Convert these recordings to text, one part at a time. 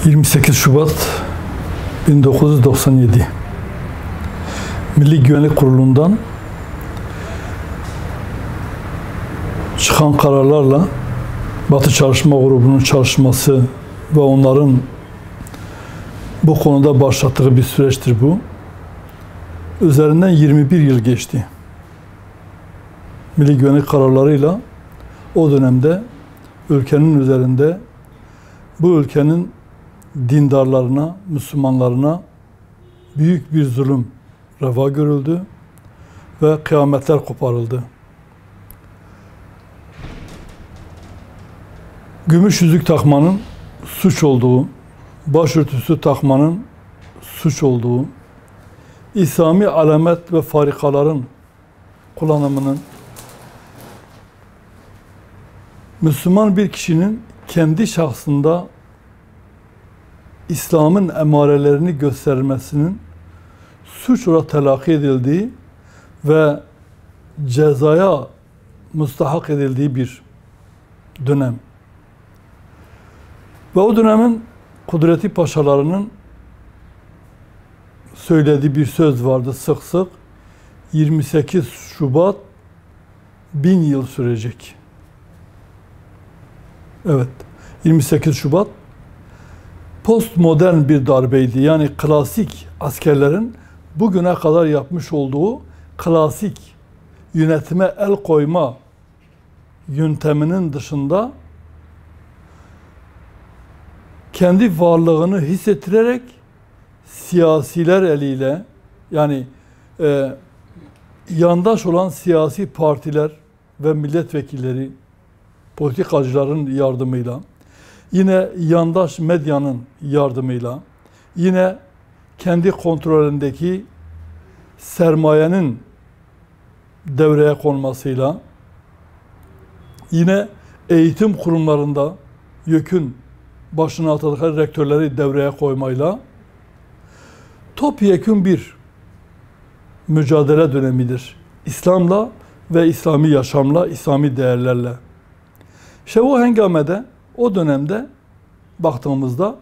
28 Şubat 1997 Milli Güvenlik Kurulu'ndan çıkan kararlarla Batı Çalışma Grubu'nun çalışması ve onların bu konuda başlattığı bir süreçtir bu. Üzerinden 21 yıl geçti. Milli güvenlik kararlarıyla o dönemde ülkenin üzerinde bu ülkenin dindarlarına, Müslümanlarına büyük bir zulüm reva görüldü ve kıyametler koparıldı. Gümüş yüzük takmanın suç olduğu, başörtüsü takmanın suç olduğu, İslami alamet ve farikaların kullanımının, Müslüman bir kişinin kendi şahsında İslam'ın emarelerini göstermesinin suç olarak telakki edildiği ve cezaya müstahak edildiği bir dönem. Ve o dönemin Kudretli Paşalarının söylediği bir söz vardı sık sık. 28 Şubat 1000 yıl sürecek. Evet, 28 Şubat postmodern bir darbeydi. Yani klasik askerlerin bugüne kadar yapmış olduğu klasik yönetime el koyma yönteminin dışında kendi varlığını hissettirerek siyasiler eliyle, yani yandaş olan siyasi partiler ve milletvekilleri, politikacıların yardımıyla, yine yandaş medyanın yardımıyla, yine kendi kontrolündeki sermayenin devreye konmasıyla, yine eğitim kurumlarında YÖK'ün başına atıldıkları rektörleri devreye koymayla topyekün bir mücadele dönemidir. İslam'la ve İslami yaşamla, İslami değerlerle. İşte o hengamede, o dönemde baktığımızda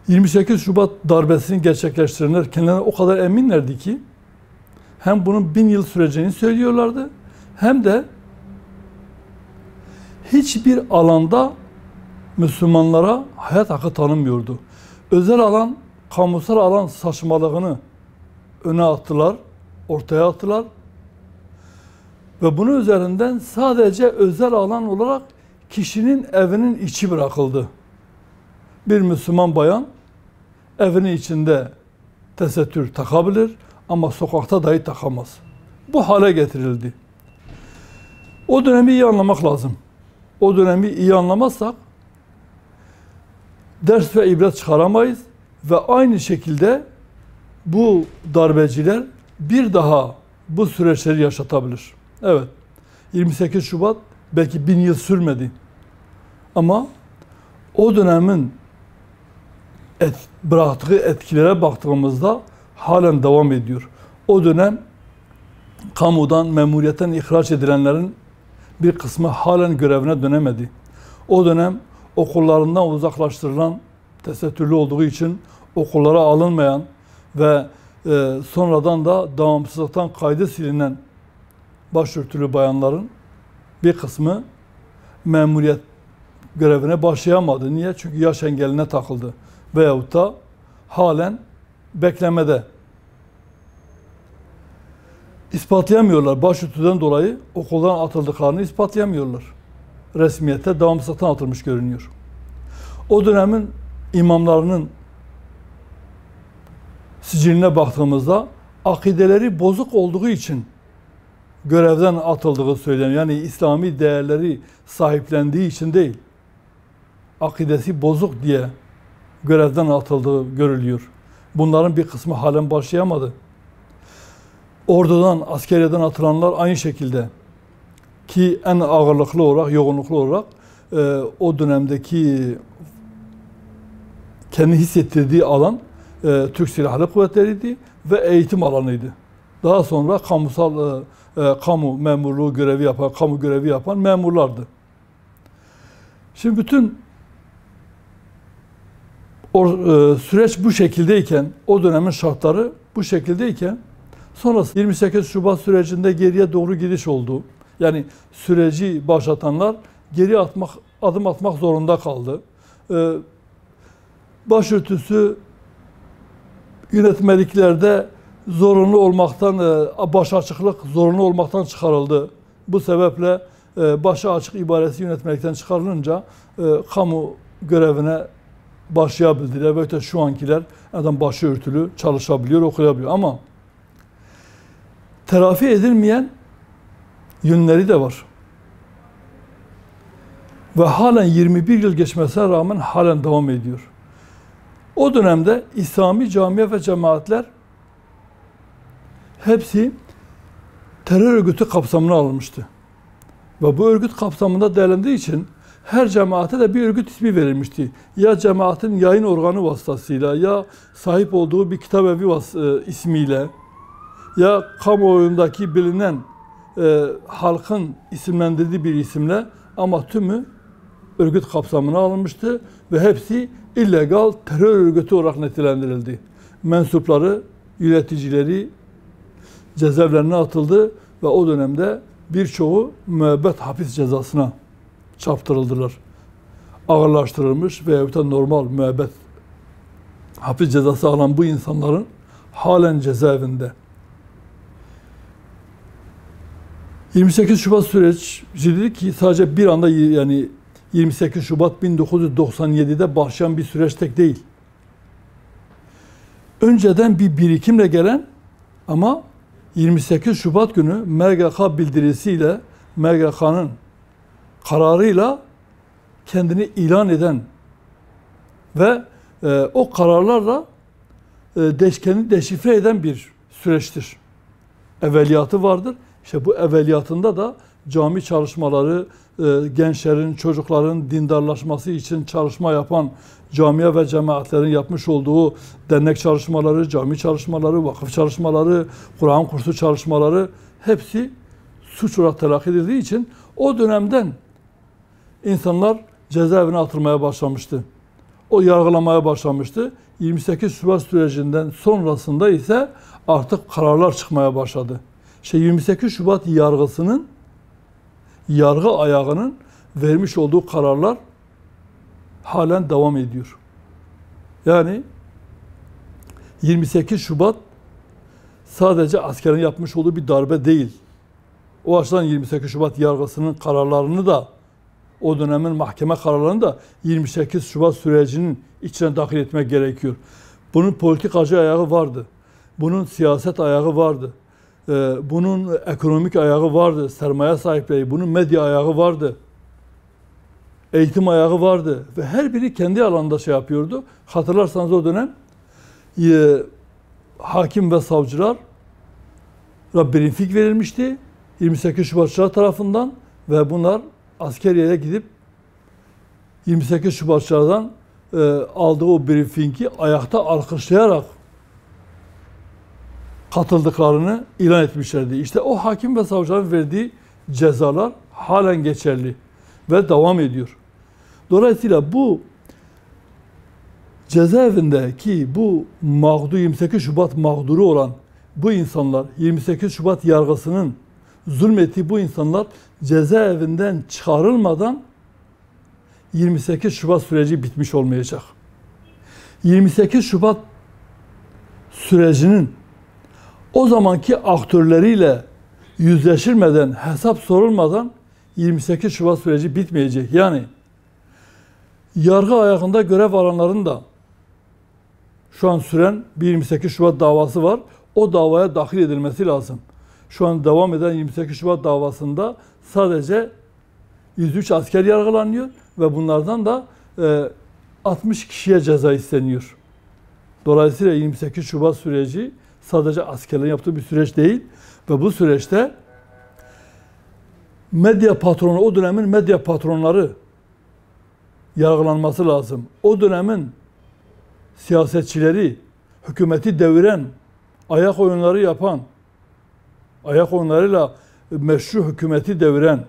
28 Şubat darbesini gerçekleştirenler kendilerine o kadar eminlerdi ki hem bunun 1000 yıl süreceğini söylüyorlardı, hem de hiçbir alanda Müslümanlara hayat hakkı tanınmıyordu. Özel alan, kamusal alan saçmalığını öne attılar, ortaya attılar. Ve bunun üzerinden sadece özel alan olarak kişinin evinin içi bırakıldı. Bir Müslüman bayan evinin içinde tesettür takabilir ama sokakta dahi takamaz. Bu hale getirildi. O dönemi iyi anlamak lazım. O dönemi iyi anlamazsak ders ve ibret çıkaramayız ve aynı şekilde bu darbeciler bir daha bu süreçleri yaşatabilir. Evet, 28 Şubat belki 1000 yıl sürmedi ama o dönemin bıraktığı etkilere baktığımızda halen devam ediyor. O dönem kamudan, memuriyetten ihraç edilenlerin bir kısmı halen görevine dönemedi. O dönem okullarından uzaklaştırılan, tesettürlü olduğu için okullara alınmayan ve sonradan da devamsızlıktan kaydı silinen başörtülü bayanların bir kısmı memuriyet görevine başlayamadı. Niye? Çünkü yaş engeline takıldı. Veyahut da halen beklemede. İspatlayamıyorlar. Başörtüden dolayı okuldan atıldıklarını ispatlayamıyorlar. Resmiyette devamsızlıktan atılmış görünüyor. O dönemin imamlarının siciline baktığımızda akideleri bozuk olduğu için görevden atıldığı söyleniyor. Yani İslami değerleri sahiplendiği için değil, akidesi bozuk diye görevden atıldığı görülüyor. Bunların bir kısmı halen başlayamadı. Ordudan, askeriyeden atılanlar aynı şekilde, ki en ağırlıklı olarak, yoğunluklu olarak o dönemdeki kendi hissettirdiği alan Türk Silahlı Kuvvetleri'ydi ve eğitim alanıydı. Daha sonra kamu memurluğu görevi yapan, kamu görevi yapan memurlardı. Şimdi bütün Süreç bu şekildeyken, o dönemin şartları bu şekildeyken, sonrası 28 Şubat sürecinde geriye doğru gidiş oldu. Yani süreci başlatanlar geri adım atmak zorunda kaldı. Başörtüsü yönetmeliklerde zorunlu olmaktan, başaçıklık zorunlu olmaktan çıkarıldı. Bu sebeple başı açık ibaresi yönetmelikten çıkarılınca kamu görevine başlayabildiler. Böyle şu ankiler adam başı örtülü çalışabiliyor, okuyabiliyor. Ama telafi edilmeyen yönleri de var. Ve halen 21 yıl geçmesine rağmen halen devam ediyor. O dönemde İslami camiye ve cemaatler hepsi terör örgütü kapsamına alınmıştı. Ve bu örgüt kapsamında değerlendiği için her cemaate de bir örgüt ismi verilmişti. Ya cemaatin yayın organı vasıtasıyla, ya sahip olduğu bir kitabevi ismiyle, ya kamuoyundaki bilinen halkın isimlendirdiği bir isimle, ama tümü örgüt kapsamına alınmıştı ve hepsi illegal terör örgütü olarak nitelendirildi. Mensupları, yöneticileri cezaevlerine atıldı ve o dönemde birçoğu müebbet hapis cezasına çarptırıldılar. Ağırlaştırılmış veyahut da normal müebbet hapis cezası alan bu insanların halen cezaevinde. 28 Şubat süreci dedi ki sadece bir anda, yani 28 Şubat 1997'de başlayan bir süreç tek değil. Önceden bir birikimle gelen ama 28 Şubat günü MGK bildirisiyle, MGK'nın kararıyla kendini ilan eden ve o kararlarla kendini deşifre eden bir süreçtir. Evveliyatı vardır. İşte bu evveliyatında da cami çalışmaları, gençlerin, çocukların dindarlaşması için çalışma yapan camiye ve cemaatlerin yapmış olduğu dernek çalışmaları, cami çalışmaları, vakıf çalışmaları, Kur'an kursu çalışmaları hepsi suç olarak telakki edildiği için o dönemden insanlar cezaevine atılmaya başlamıştı. O yargılamaya başlamıştı. 28 Şubat sürecinden sonrasında ise artık kararlar çıkmaya başladı. 28 Şubat yargısının, yargı ayağının vermiş olduğu kararlar halen devam ediyor. Yani 28 Şubat sadece askerin yapmış olduğu bir darbe değil. O açıdan 28 Şubat yargısının kararlarını da, o dönemin mahkeme kararlarını da 28 Şubat sürecinin içine dahil etmek gerekiyor. Bunun politikacı ayağı vardı. Bunun siyaset ayağı vardı. Bunun ekonomik ayağı vardı. Sermaye sahipleri, bunun medya ayağı vardı. Eğitim ayağı vardı. Ve her biri kendi alanında şey yapıyordu. Hatırlarsanız o dönem hakim ve savcılar briefing verilmişti 28 Şubatçılar tarafından ve bunlar askeriyeye gidip 28 Şubatçılardan aldığı o briefingi ayakta alkışlayarak katıldıklarını ilan etmişlerdi. İşte o hakim ve savcıların verdiği cezalar halen geçerli ve devam ediyor. Dolayısıyla bu cezaevindeki bu 28 Şubat mağduru olan bu insanlar, 28 Şubat yargısının zulmettiği bu insanlar cezaevinden çıkarılmadan 28 Şubat süreci bitmiş olmayacak. 28 Şubat sürecinin o zamanki aktörleriyle yüzleşilmeden, hesap sorulmadan 28 Şubat süreci bitmeyecek. Yani yargı ayağında görev alanların da şu an süren bir 28 Şubat davası var. O davaya dahil edilmesi lazım. Şu an devam eden 28 Şubat davasında sadece 103 asker yargılanıyor ve bunlardan da 60 kişiye ceza isteniyor. Dolayısıyla 28 Şubat süreci sadece askerlerin yaptığı bir süreç değil ve bu süreçte medya patronu, o dönemin medya patronları yargılanması lazım. O dönemin siyasetçileri, hükümeti deviren, ayak oyunları yapan, ayak oyunlarıyla meşru hükümeti deviren,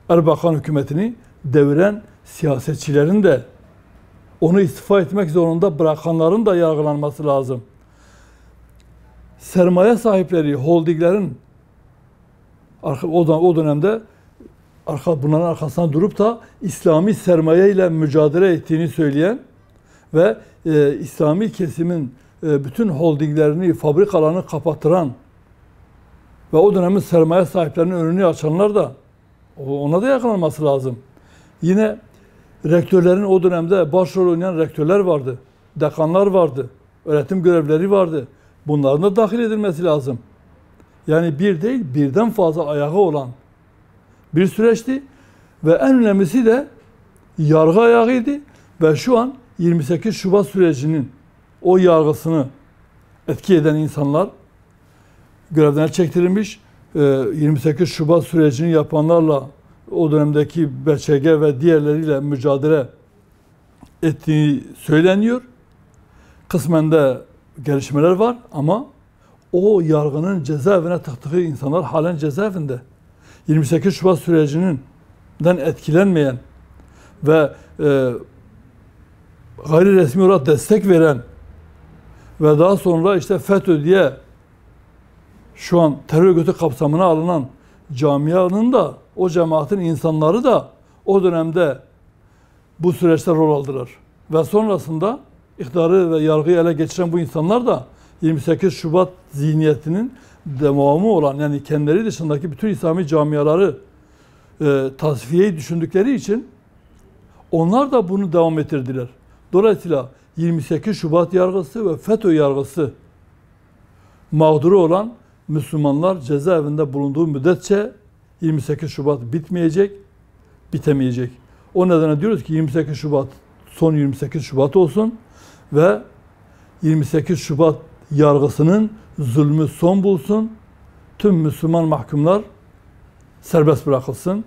Erbakan hükümetini deviren siyasetçilerin de onu istifa etmek zorunda bırakanların da yargılanması lazım. Sermaye sahipleri, holdinglerin o dönemde bunların arkasından durup da İslami sermaye ile mücadele ettiğini söyleyen ve İslami kesimin bütün holdinglerini, fabrikalarını kapattıran ve o dönemin sermaye sahiplerinin önünü açanlar da ona da yakalanması lazım. Yine rektörlerin o dönemde başrol oynayan rektörler vardı, dekanlar vardı, öğretim görevlileri vardı. Bunların da dahil edilmesi lazım. Yani bir değil, birden fazla ayağı olan bir süreçti ve en önemlisi de yargı ayağıydı ve şu an 28 Şubat sürecinin o yargısını etki eden insanlar görevden çektirilmiş. 28 Şubat sürecini yapanlarla o dönemdeki BÇG ve diğerleriyle mücadele ettiği söyleniyor. Kısmen de gelişmeler var ama o yargının cezaevine tıktığı insanlar halen cezaevinde. 28 Şubat sürecinden etkilenmeyen ve gayri resmi olarak destek veren ve daha sonra işte FETÖ diye şu an terör örgütü kapsamına alınan camianın da, o cemaatin insanları da o dönemde bu süreçte rol aldılar. Ve sonrasında iktidarı ve yargıyı ele geçiren bu insanlar da 28 Şubat zihniyetinin devamı olan, yani kendileri dışındaki bütün İslami camiaları tasfiyeyi düşündükleri için onlar da bunu devam ettirdiler. Dolayısıyla 28 Şubat yargısı ve FETÖ yargısı mağduru olan Müslümanlar cezaevinde bulunduğu müddetçe 28 Şubat bitmeyecek, bitemeyecek. O nedenle diyoruz ki 28 Şubat son 28 Şubat olsun ve 28 Şubat yargısının zulmü son bulsun. Tüm Müslüman mahkumlar serbest bırakılsın.